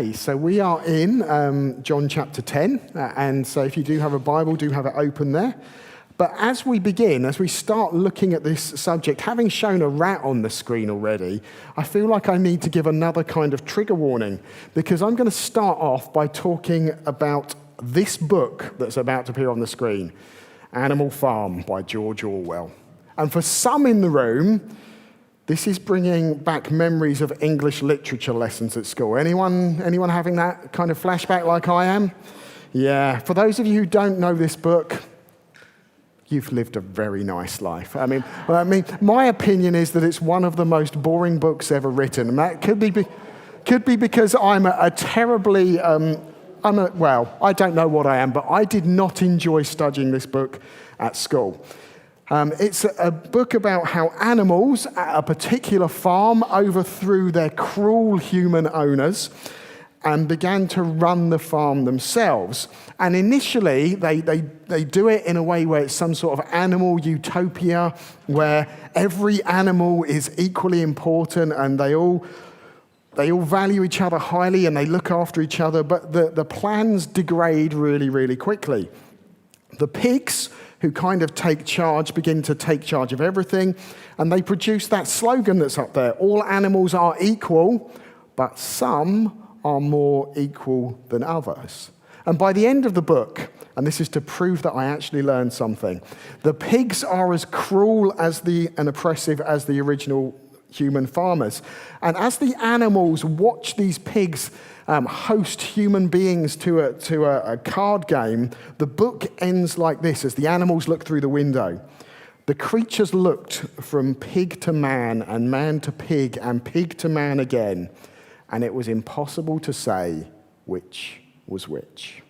So we are in John chapter 10, and so if you do have a Bible, do have it open there. But as we start looking at this subject, having shown a rat on the screen already, I feel like I need to give another kind of trigger warning, because I'm going to start off by talking about this book that's about to appear on the screen, Animal Farm by George Orwell. And for some in the room, this is bringing back memories of English literature lessons at school. Anyone having that kind of flashback like I am? Yeah. For those of you who don't know this book, you've lived a very nice life. I mean, my opinion is that it's one of the most boring books ever written. And that could be because I'm a terribly, I don't know what I am, but I did not enjoy studying this book at school. It's a book about how animals at a particular farm overthrew their cruel human owners and began to run the farm themselves. And initially, they do it in a way where it's some sort of animal utopia, where every animal is equally important and they all value each other highly and they look after each other. But the plans degrade really, really quickly. The pigs, who kind of begin to take charge of everything, and they produce that slogan that's up there: all animals are equal, but some are more equal than others. And by the end of the book, and this is to prove that I actually learned something, the pigs are as cruel and oppressive as the original human farmers. And as the animals watch these pigs host human beings to a card game, the book ends like this: as the animals look through the window, the creatures looked from pig to man, and man to pig, and pig to man again, and it was impossible to say which was which.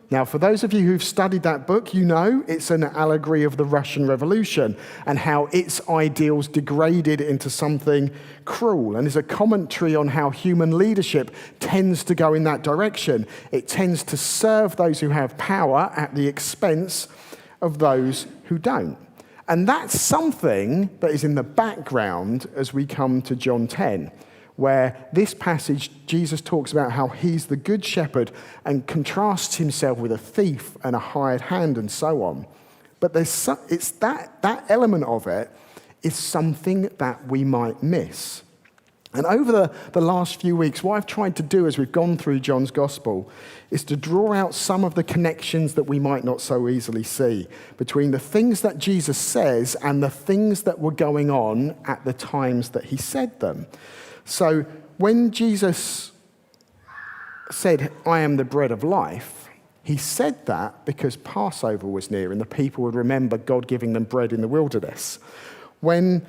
Now, for those of you who've studied that book, you know it's an allegory of the Russian Revolution and how its ideals degraded into something cruel, and is a commentary on how human leadership tends to go in that direction. It tends to serve those who have power at the expense of those who don't. And that's something that is in the background as we come to John 10. Where this passage, Jesus talks about how he's the good shepherd and contrasts himself with a thief and a hired hand and so on. But it's that element of it is something that we might miss. And over the last few weeks, what I've tried to do as we've gone through John's gospel is to draw out some of the connections that we might not so easily see between the things that Jesus says and the things that were going on at the times that he said them. So when Jesus said, "I am the bread of life," he said that because Passover was near and the people would remember God giving them bread in the wilderness. When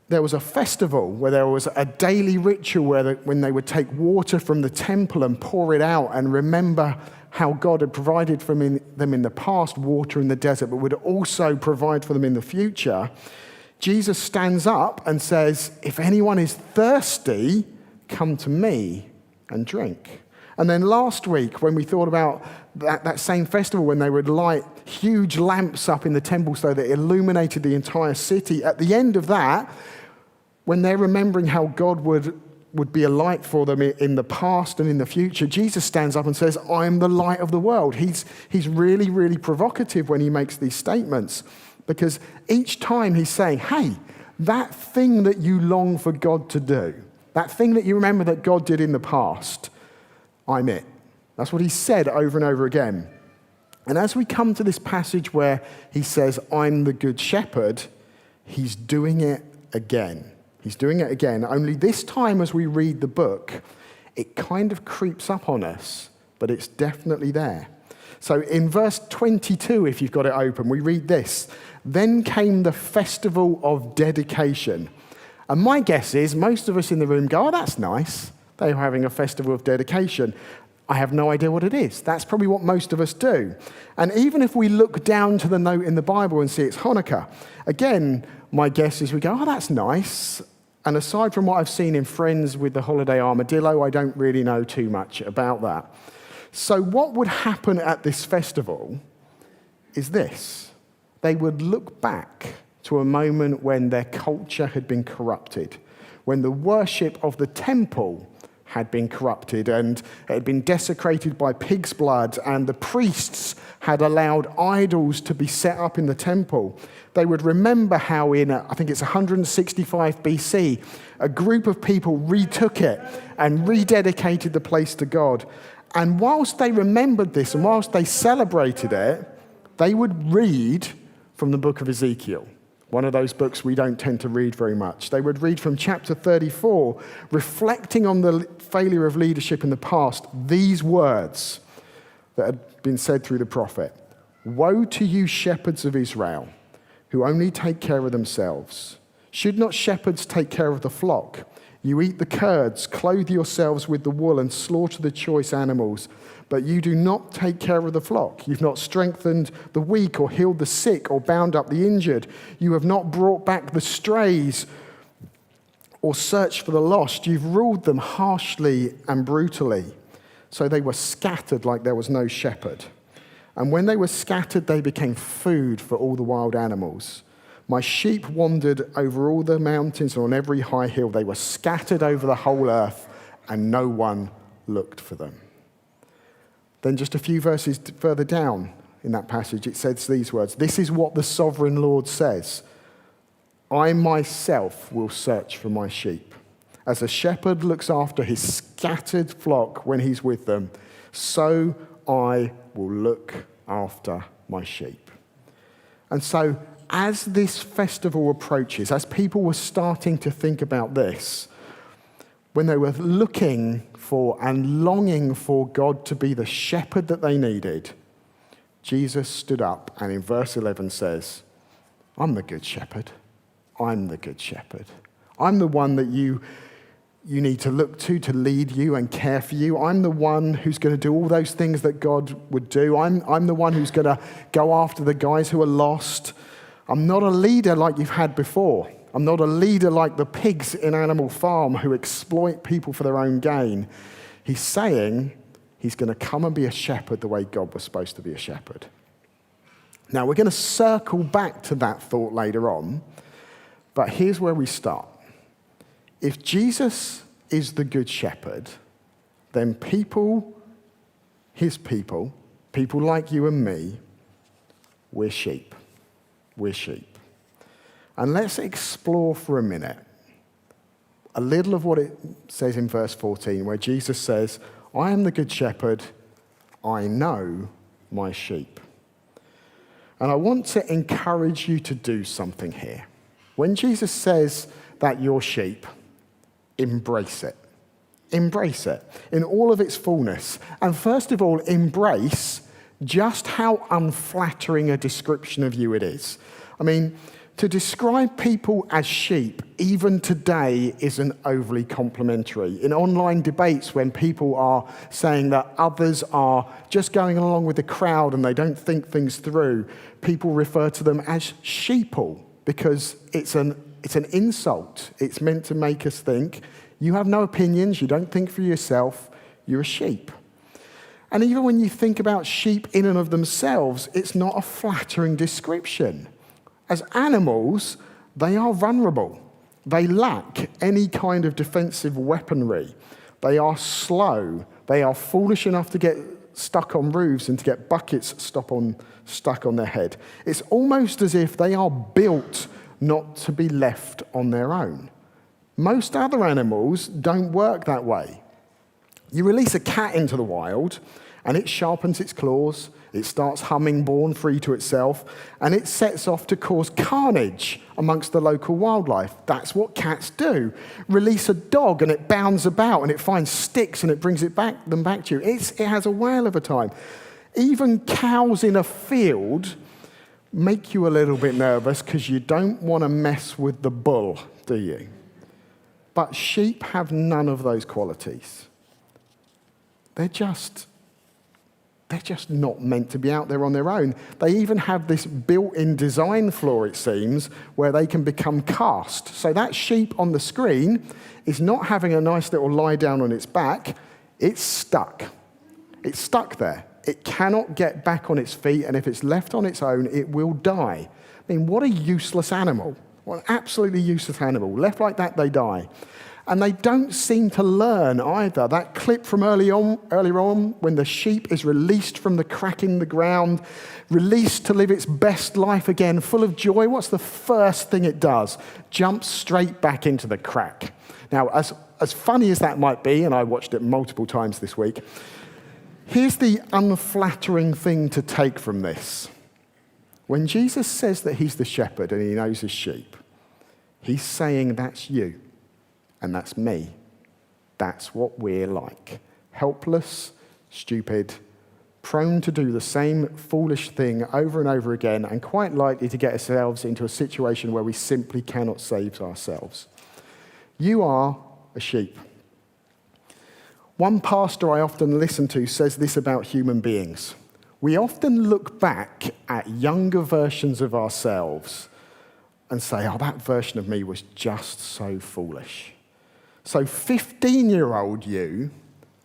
there was a festival where there was a daily ritual when they would take water from the temple and pour it out and remember how God had provided for them in the past, water in the desert, but would also provide for them in the future, Jesus stands up and says, "If anyone is thirsty, come to me and drink." And then last week, when we thought about that same festival, when they would light huge lamps up in the temple so that it illuminated the entire city, at the end of that, when they're remembering how God would be a light for them in the past and in the future, Jesus stands up and says, "I'm the light of the world." He's really, really provocative when he makes these statements. Because each time he's saying, hey, that thing that you long for God to do, that thing that you remember that God did in the past, I'm it. That's what he said over and over again. And as we come to this passage where he says, "I'm the good shepherd," he's doing it again. He's doing it again. Only this time as we read the book, it kind of creeps up on us, but it's definitely there. So in verse 22, if you've got it open, we read this: "Then came the festival of dedication." And my guess is most of us in the room go, "Oh, that's nice. They're having a festival of dedication." I have no idea what it is. That's probably what most of us do. And even if we look down to the note in the Bible and see it's Hanukkah, again, my guess is we go, "Oh, that's nice." And aside from what I've seen in Friends with the holiday armadillo, I don't really know too much about that. So what would happen at this festival is this: they would look back to a moment when their culture had been corrupted, when the worship of the temple had been corrupted and it had been desecrated by pig's blood, and the priests had allowed idols to be set up in the temple. They would remember how in, I think it's 165 BC, a group of people retook it and rededicated the place to God. And whilst they remembered this and whilst they celebrated it, they would read from the book of Ezekiel, one of those books we don't tend to read very much. They would read from chapter 34, reflecting on the failure of leadership in the past, these words that had been said through the prophet. Woe to you, shepherds of Israel, who only take care of themselves. Should not shepherds take care of the flock? You eat the curds, clothe yourselves with the wool, and slaughter the choice animals. But you do not take care of the flock. You've not strengthened the weak or healed the sick or bound up the injured. You have not brought back the strays or searched for the lost. You've ruled them harshly and brutally. So they were scattered like there was no shepherd. And when they were scattered, they became food for all the wild animals. My sheep wandered over all the mountains and on every high hill. They were scattered over the whole earth, and no one looked for them. Then just a few verses further down in that passage, it says these words. This is what the sovereign Lord says. I myself will search for my sheep. As a shepherd looks after his scattered flock when he's with them, so I will look after my sheep. And so as this festival approaches, as people were starting to think about this, when they were looking for and longing for God to be the shepherd that they needed, Jesus stood up and in verse 11 says, I'm the good shepherd. I'm the good shepherd. I'm the one that you need to look to lead you and care for you. I'm the one who's going to do all those things that God would do. I'm the one who's going to go after the guys who are lost. I'm not a leader like you've had before. I'm not a leader like the pigs in Animal Farm who exploit people for their own gain. He's saying he's going to come and be a shepherd the way God was supposed to be a shepherd. Now, we're going to circle back to that thought later on, but here's where we start. If Jesus is the good shepherd, then people, his people like you and me, we're sheep. We're sheep. And let's explore for a minute a little of what it says in verse 14, where Jesus says, I am the good shepherd, I know my sheep. And I want to encourage you to do something here. When Jesus says that you're sheep, embrace it. Embrace it in all of its fullness. And first of all, embrace just how unflattering a description of you it is. I mean, to describe people as sheep, even today, isn't overly complimentary. In online debates, when people are saying that others are just going along with the crowd and they don't think things through, people refer to them as sheeple because it's an insult. It's meant to make us think, you have no opinions, you don't think for yourself, you're a sheep. And even when you think about sheep in and of themselves, it's not a flattering description. As animals, they are vulnerable. They lack any kind of defensive weaponry. They are slow. They are foolish enough to get stuck on roofs and to get buckets stuck on their head. It's almost as if they are built not to be left on their own. Most other animals don't work that way. You release a cat into the wild, and it sharpens its claws, it starts humming, born free to itself, and it sets off to cause carnage amongst the local wildlife. That's what cats do. Release a dog, and it bounds about, and it finds sticks, and it brings them back to you. It has a whale of a time. Even cows in a field make you a little bit nervous because you don't want to mess with the bull, do you? But sheep have none of those qualities. They're just not meant to be out there on their own. They even have this built-in design flaw, it seems, where they can become cast. So that sheep on the screen is not having a nice little lie down on its back. It's stuck. It's stuck there. It cannot get back on its feet, and if it's left on its own, it will die. I mean, what a useless animal. What an absolutely useless animal. Left like that, they die. And they don't seem to learn either. That clip from earlier on, when the sheep is released from the crack in the ground, released to live its best life again, full of joy, what's the first thing it does? Jumps straight back into the crack. Now, as funny as that might be, and I watched it multiple times this week, here's the unflattering thing to take from this. When Jesus says that he's the shepherd and he knows his sheep, he's saying that's you. And that's me. That's what we're like. Helpless, stupid, prone to do the same foolish thing over and over again, and quite likely to get ourselves into a situation where we simply cannot save ourselves. You are a sheep. One pastor I often listen to says this about human beings. We often look back at younger versions of ourselves and say, oh, that version of me was just so foolish. So 15-year-old you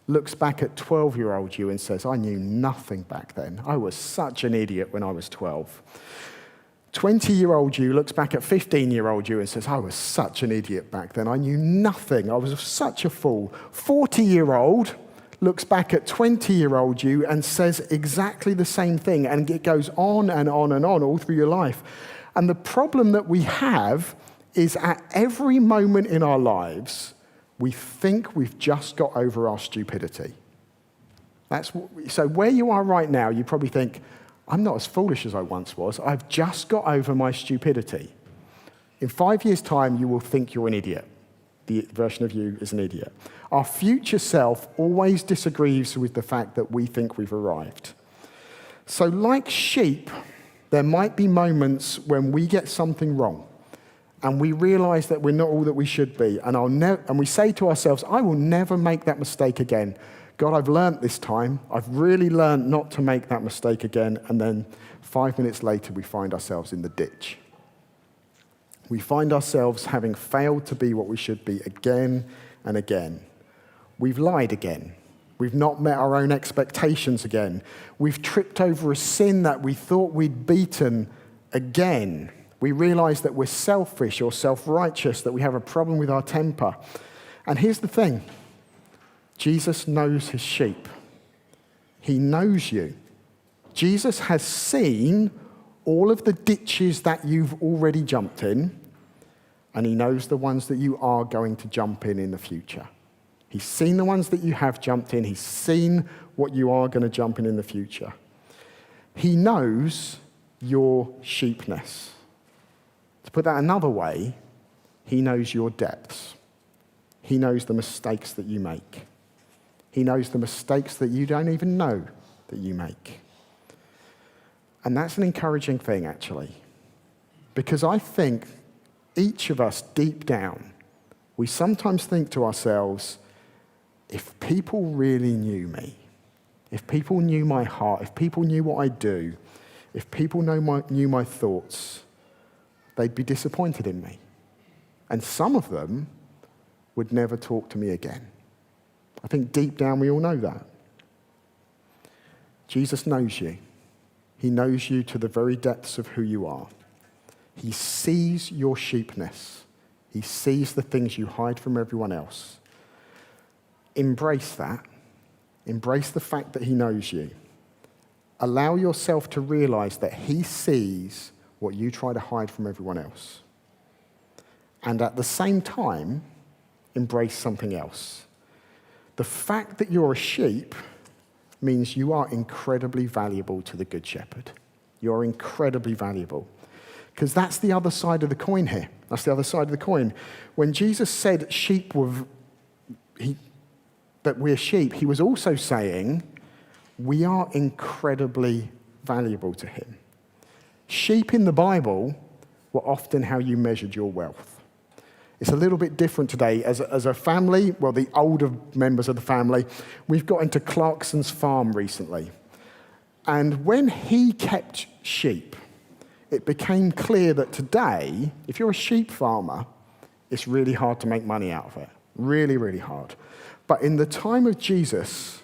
looks back at 12-year-old you and says, I knew nothing back then. I was such an idiot when I was 12. 20-year-old you looks back at 15-year-old you and says, I was such an idiot back then. I knew nothing. I was such a fool. 40-year-old looks back at 20-year-old you and says exactly the same thing. And it goes on and on and on all through your life. And the problem that we have is at every moment in our lives, we think we've just got over our stupidity. So where you are right now, you probably think, I'm not as foolish as I once was. I've just got over my stupidity. In 5 years' time, you will think you're an idiot. The version of you is an idiot. Our future self always disagrees with the fact that we think we've arrived. So like sheep, there might be moments when we get something wrong. And we realize that we're not all that we should be. And we say to ourselves, I will never make that mistake again. God, I've learned this time. I've really learned not to make that mistake again. And then 5 minutes later, we find ourselves in the ditch. We find ourselves having failed to be what we should be again and again. We've lied again. We've not met our own expectations again. We've tripped over a sin that we thought we'd beaten again. We realize that we're selfish or self-righteous, that we have a problem with our temper. And here's the thing. Jesus knows his sheep. He knows you. Jesus has seen all of the ditches that you've already jumped in, and he knows the ones that you are going to jump in the future. He's seen the ones that you have jumped in. He's seen what you are going to jump in the future. He knows your sheepness. To put that another way, he knows your depths. He knows the mistakes that you make. He knows the mistakes that you don't even know that you make. And that's an encouraging thing, actually. Because I think each of us, deep down, we sometimes think to ourselves, if people really knew me, if people knew my heart, if people knew what I do, if people knew my thoughts, they'd be disappointed in me. And some of them would never talk to me again. I think deep down we all know that. Jesus knows you. He knows you to the very depths of who you are. He sees your sheepness. He sees the things you hide from everyone else. Embrace that. Embrace the fact that he knows you. Allow yourself to realize that he sees what you try to hide from everyone else. And at the same time, embrace something else. The fact that you're a sheep means you are incredibly valuable to the Good Shepherd. You're incredibly valuable. Because that's the other side of the coin here. That's the other side of the coin. When Jesus said that we're sheep, he was also saying we are incredibly valuable to him. Sheep in the Bible were often how you measured your wealth. It's a little bit different today. As a family, well, the older members of the family, we've got into Clarkson's farm recently. And when he kept sheep, it became clear that today, if you're a sheep farmer, it's really hard to make money out of it. Really, really hard. But in the time of Jesus,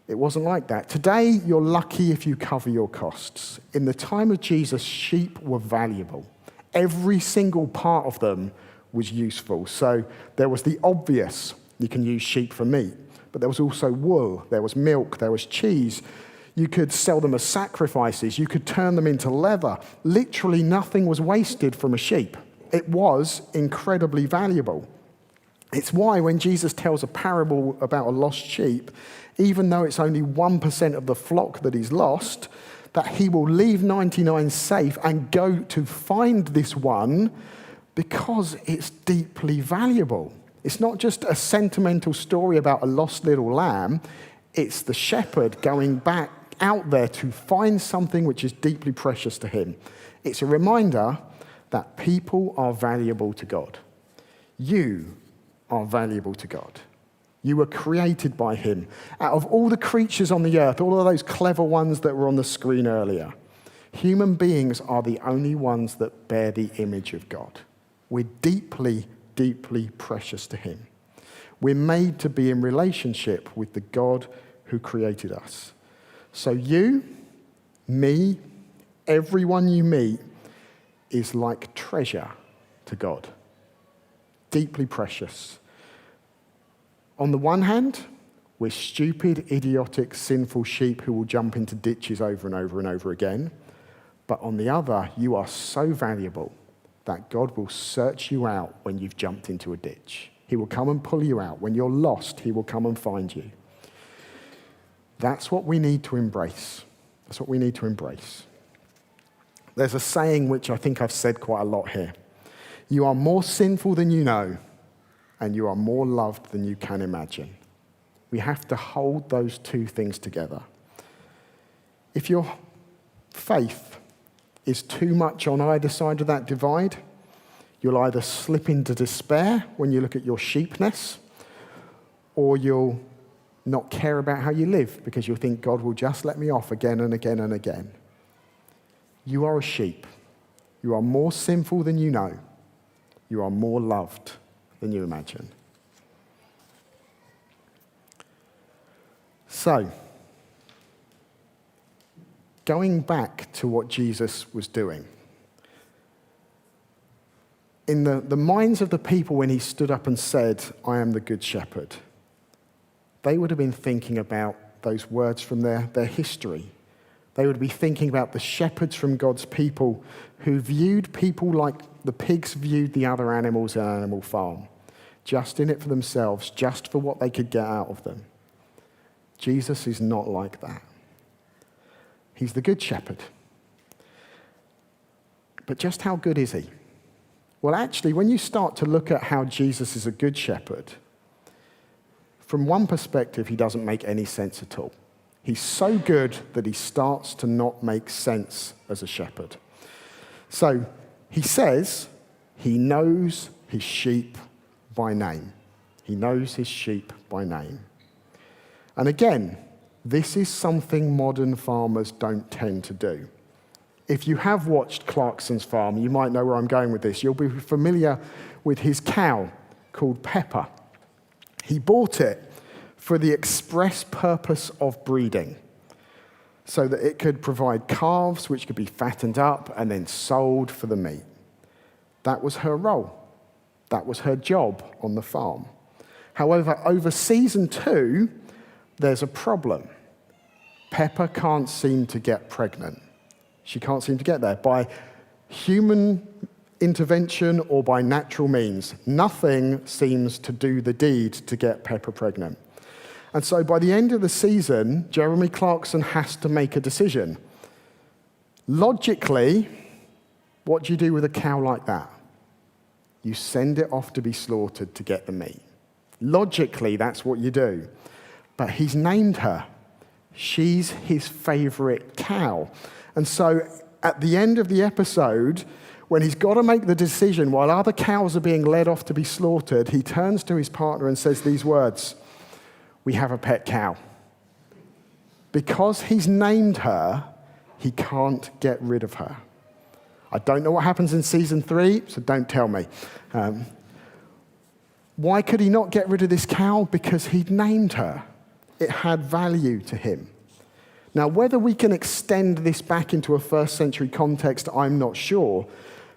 it wasn't like that. Today, you're lucky if you cover your costs. In the time of Jesus, sheep were valuable. Every single part of them was useful. So there was the obvious, you can use sheep for meat, but there was also wool, there was milk, there was cheese. You could sell them as sacrifices, you could turn them into leather. Literally nothing was wasted from a sheep. It was incredibly valuable. It's why when Jesus tells a parable about a lost sheep, even though it's only 1% of the flock that he's lost, that he will leave 99 safe and go to find this one because it's deeply valuable. It's not just a sentimental story about a lost little lamb. It's the shepherd going back out there to find something which is deeply precious to him. It's a reminder that people are valuable to God. You are valuable to God. You were created by him. Out of all the creatures on the earth, all of those clever ones that were on the screen earlier, human beings are the only ones that bear the image of God. We're deeply, deeply precious to him. We're made to be in relationship with the God who created us. So you, me, everyone you meet is like treasure to God. Deeply precious. On the one hand, we're stupid, idiotic, sinful sheep who will jump into ditches over and over and over again. But on the other, you are so valuable that God will search you out when you've jumped into a ditch. He will come and pull you out. When you're lost, he will come and find you. That's what we need to embrace. That's what we need to embrace. There's a saying which I think I've said quite a lot here. You are more sinful than you know, and you are more loved than you can imagine. We have to hold those two things together. If your faith is too much on either side of that divide, you'll either slip into despair when you look at your sheepness, or you'll not care about how you live because you'll think God will just let me off again and again and again. You are a sheep. You are more sinful than you know. You are more loved than you imagine. So, going back to what Jesus was doing, in the minds of the people when he stood up and said, I am the good shepherd, they would have been thinking about those words from their history. They would be thinking about the shepherds from God's people who viewed people like the pigs viewed the other animals in Animal Farm, just in it for themselves, just for what they could get out of them. Jesus is not like that. He's the good shepherd. But just how good is he? Well, actually, when you start to look at how Jesus is a good shepherd, from one perspective, he doesn't make any sense at all. He's so good that he starts to not make sense as a shepherd. So he says he knows his sheep by name. He knows his sheep by name. And again, this is something modern farmers don't tend to do. If you have watched Clarkson's farm, you might know where I'm going with this. You'll be familiar with his cow called Pepper. He bought it for the express purpose of breeding, so that it could provide calves which could be fattened up and then sold for the meat. That was her role. That was her job on the farm. However, over season 2, there's a problem. Pepper can't seem to get pregnant. She can't seem to get there by human intervention or by natural means. Nothing seems to do the deed to get Pepper pregnant. And so by the end of the season, Jeremy Clarkson has to make a decision. Logically, what do you do with a cow like that? You send it off to be slaughtered to get the meat. Logically, that's what you do. But he's named her. She's his favorite cow. And so at the end of the episode, when he's got to make the decision while other cows are being led off to be slaughtered, he turns to his partner and says these words, "We have a pet cow." Because he's named her, he can't get rid of her. I don't know what happens in season 3, so don't tell me. Why could he not get rid of this cow? Because he'd named her. It had value to him. Now, whether we can extend this back into a first century context, I'm not sure.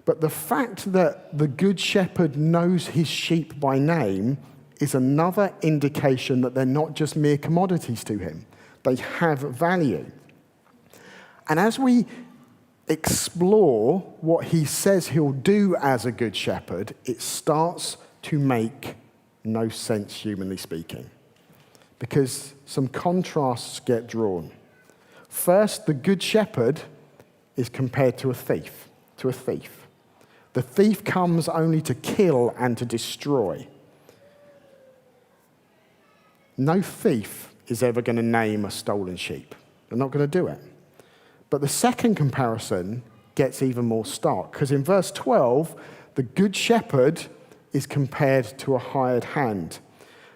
But the fact that the Good Shepherd knows his sheep by name is another indication that they're not just mere commodities to him. They have value. And as we explore what he says he'll do as a Good Shepherd, it starts to make no sense, humanly speaking, because some contrasts get drawn. First, the Good Shepherd is compared to a thief. The thief comes only to kill and to destroy. No thief is ever going to name a stolen sheep. They're not going to do it. But the second comparison gets even more stark, because in verse 12, the Good Shepherd is compared to a hired hand.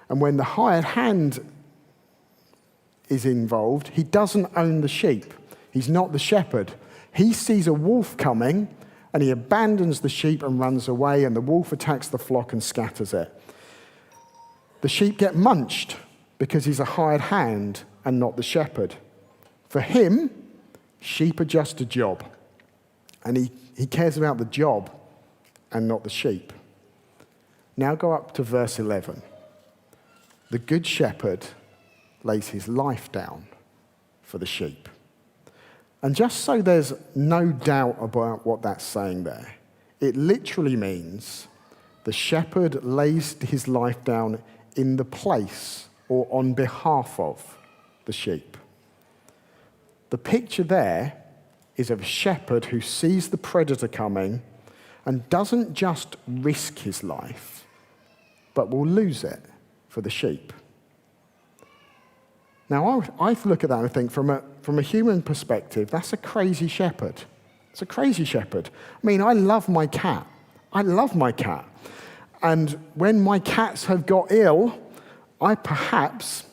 And when the hired hand is involved, he doesn't own the sheep. He's not the shepherd. He sees a wolf coming, and he abandons the sheep and runs away, and the wolf attacks the flock and scatters it. The sheep get munched because he's a hired hand and not the shepherd. For him, sheep are just a job, and he cares about the job and not the sheep. Now go up to verse 11. The Good Shepherd lays his life down for the sheep. And just so there's no doubt about what that's saying there, it literally means the shepherd lays his life down in the place or on behalf of the sheep. The picture there is of a shepherd who sees the predator coming and doesn't just risk his life, but will lose it for the sheep. Now, I look at that and think from a human perspective, that's a crazy shepherd. It's a crazy shepherd. I mean, I love my cat. And when my cats have got ill, I perhaps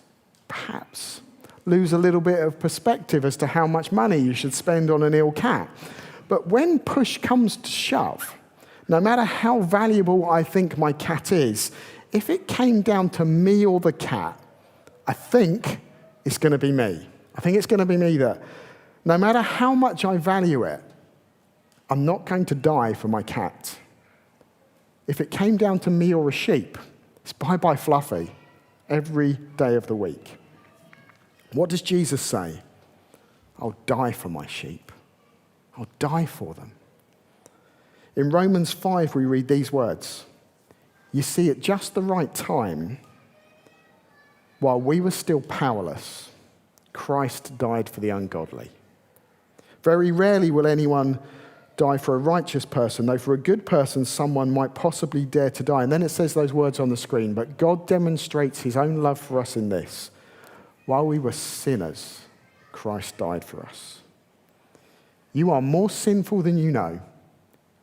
lose a little bit of perspective as to how much money you should spend on an ill cat. But when push comes to shove, no matter how valuable I think my cat is, if it came down to me or the cat, I think it's going to be me. I think it's going to be me that, no matter how much I value it, I'm not going to die for my cat. If it came down to me or a sheep, it's bye-bye Fluffy every day of the week. What does Jesus say? I'll die for my sheep. I'll die for them. In Romans 5, we read these words. You see, at just the right time, while we were still powerless, Christ died for the ungodly. Very rarely will anyone die for a righteous person, though for a good person, someone might possibly dare to die. And then it says those words on the screen, but God demonstrates his own love for us in this. While we were sinners, Christ died for us. You are more sinful than you know.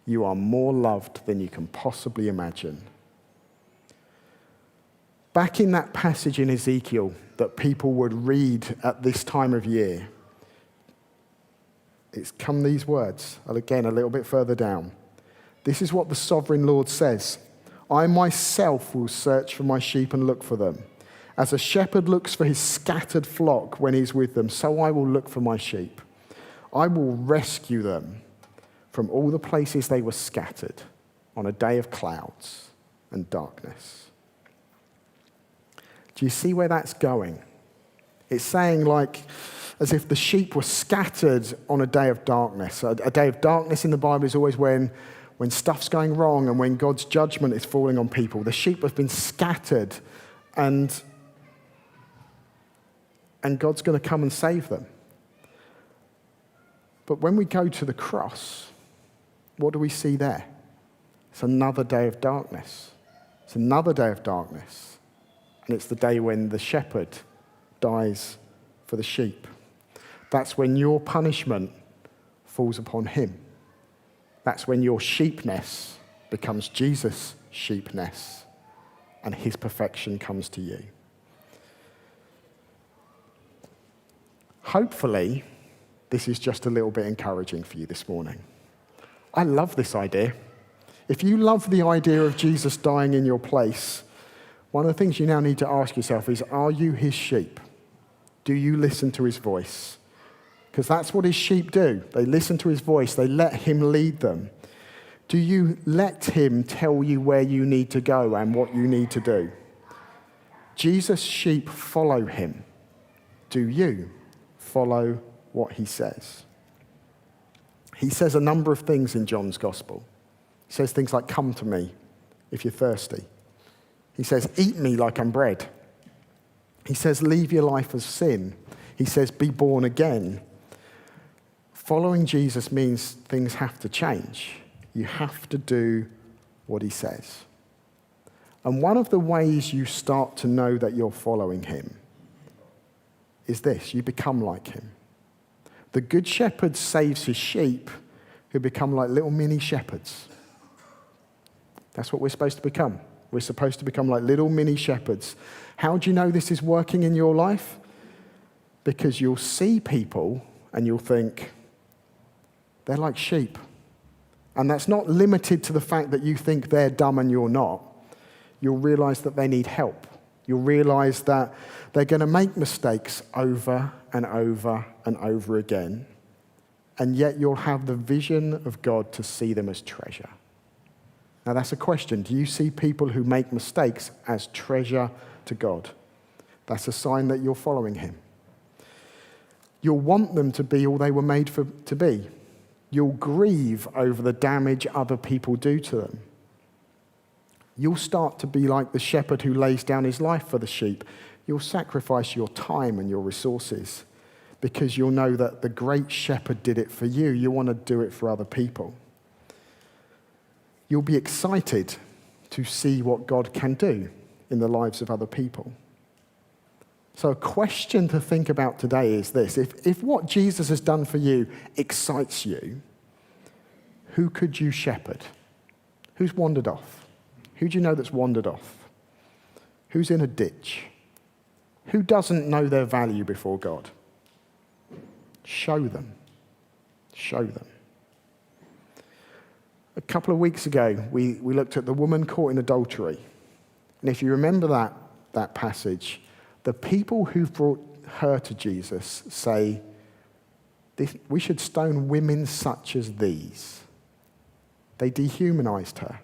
You are more loved than you can possibly imagine. Back in that passage in Ezekiel that people would read at this time of year, it's come these words, and again a little bit further down. This is what the sovereign Lord says. I myself will search for my sheep and look for them. As a shepherd looks for his scattered flock when he's with them, so I will look for my sheep. I will rescue them from all the places they were scattered on a day of clouds and darkness. Do you see where that's going? It's saying like as if the sheep were scattered on a day of darkness. A day of darkness in the Bible is always when stuff's going wrong and when God's judgment is falling on people. The sheep have been scattered and God's going to come and save them. But when we go to the cross, what do we see there? It's another day of darkness. It's another day of darkness. And it's the day when the shepherd dies for the sheep. That's when your punishment falls upon him. That's when your sheepness becomes Jesus' sheepness and his perfection comes to you. Hopefully, this is just a little bit encouraging for you this morning. I love this idea. If you love the idea of Jesus dying in your place, one of the things you now need to ask yourself is, are you his sheep? Do you listen to his voice? Because that's what his sheep do. They listen to his voice. They let him lead them. Do you let him tell you where you need to go and what you need to do? Jesus' sheep follow him. Do you follow what he says? He says a number of things in John's gospel. He says things like, come to me if you're thirsty. He says, eat me like I'm bread. He says, leave your life of sin. He says, be born again. Following Jesus means things have to change. You have to do what he says. And one of the ways you start to know that you're following him is this: you become like him. The good shepherd saves his sheep, who become like little mini shepherds. That's what we're supposed to become. We're supposed to become like little mini shepherds. How do you know this is working in your life? Because you'll see people and you'll think, they're like sheep. And that's not limited to the fact that you think they're dumb and you're not. You'll realize that they need help. You'll realize that they're going to make mistakes over and over and over again. And yet you'll have the vision of God to see them as treasure. Now that's a question. Do you see people who make mistakes as treasure to God? That's a sign that you're following him. You'll want them to be all they were made to be. You'll grieve over the damage other people do to them. You'll start to be like the shepherd who lays down his life for the sheep. You'll sacrifice your time and your resources because you'll know that the great shepherd did it for you. You want to do it for other people. You'll be excited to see what God can do in the lives of other people. So a question to think about today is this: if what Jesus has done for you excites you, who could you shepherd? Who's wandered off? Who do you know that's wandered off? Who's in a ditch? Who doesn't know their value before God? Show them. Show them. A couple of weeks ago, we looked at the woman caught in adultery. And if you remember that passage, the people who've brought her to Jesus say, we should stone women such as these. They dehumanized her.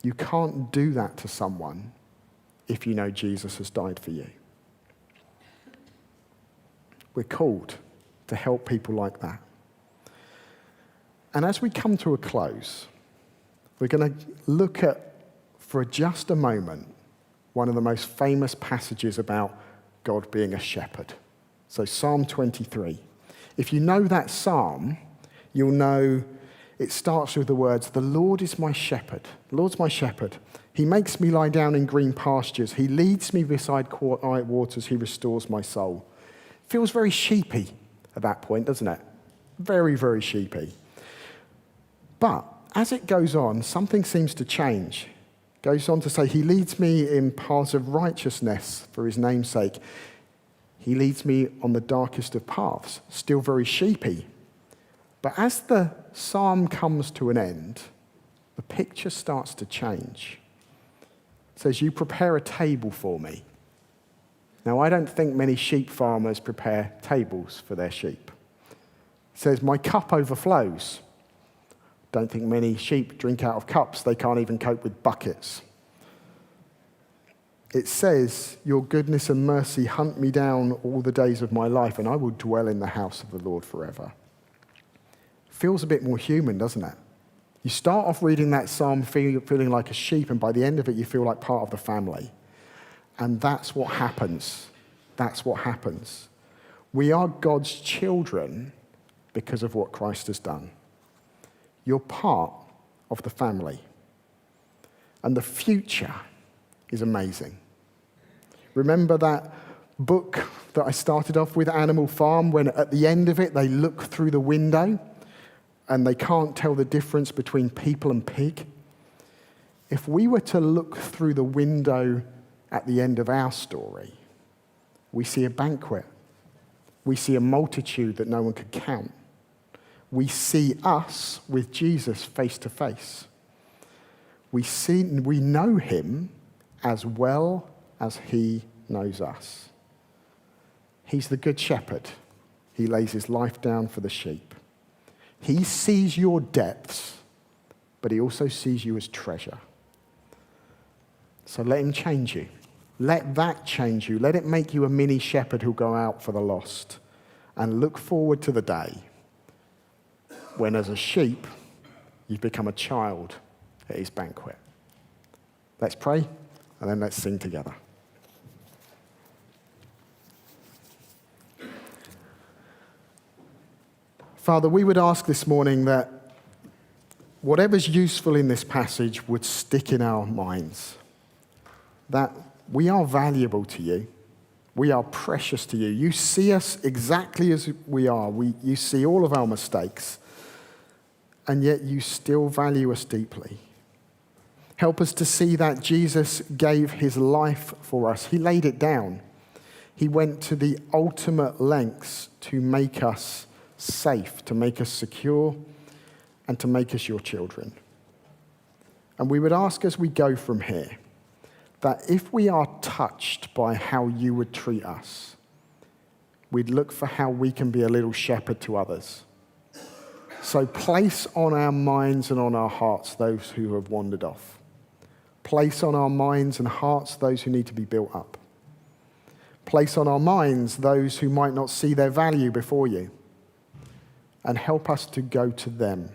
You can't do that to someone if you know Jesus has died for you. We're called to help people like that. And as we come to a close, we're going to look at, for just a moment, one of the most famous passages about God being a shepherd. So Psalm 23. If you know that psalm, you'll know it starts with the words, the Lord is my shepherd. The Lord's my shepherd. He makes me lie down in green pastures. He leads me beside quiet waters. He restores my soul. Feels very sheepy at that point, doesn't it? Very, very sheepy. But as it goes on, something seems to change. It goes on to say, he leads me in paths of righteousness for his name's sake. He leads me on the darkest of paths. Still very sheepy. But as the psalm comes to an end, the picture starts to change. It says, you prepare a table for me. Now, I don't think many sheep farmers prepare tables for their sheep. It says, my cup overflows. Don't think many sheep drink out of cups. They can't even cope with buckets. It says, your goodness and mercy hunt me down all the days of my life, and I will dwell in the house of the Lord forever. Feels a bit more human, doesn't it? You start off reading that psalm feeling like a sheep, and by the end of it, you feel like part of the family. And that's what happens. That's what happens. We are God's children because of what Christ has done. You're part of the family. And the future is amazing. Remember that book that I started off with, Animal Farm, when at the end of it, they look through the window and they can't tell the difference between people and pig? If we were to look through the window at the end of our story, we see a banquet. We see a multitude that no one could count. We see us with Jesus face to face. We know him as well as he knows us. He's the good shepherd. He lays his life down for the sheep. He sees your depths but he also sees you as treasure. So let him change you. Let that change you. Let it make you a mini shepherd who'll go out for the lost. And look forward to the day when, as a sheep, you've become a child at his banquet. Let's pray, and then let's sing together. Father, we would ask this morning that whatever's useful in this passage would stick in our minds. That we are valuable to you. We are precious to you. You see us exactly as we are. You see all of our mistakes, and yet you still value us deeply. Help us to see that Jesus gave his life for us. He laid it down. He went to the ultimate lengths to make us safe, to make us secure, and to make us your children. And we would ask as we go from here that if we are touched by how you would treat us, we'd look for how we can be a little shepherd to others. So place on our minds and on our hearts those who have wandered off. Place on our minds and hearts those who need to be built up. Place on our minds those who might not see their value before you. And help us to go to them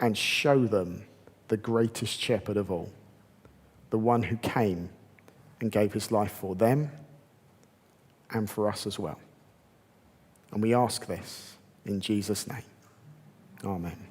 and show them the greatest shepherd of all, the one who came and gave his life for them and for us as well. And we ask this in Jesus' name. Amen.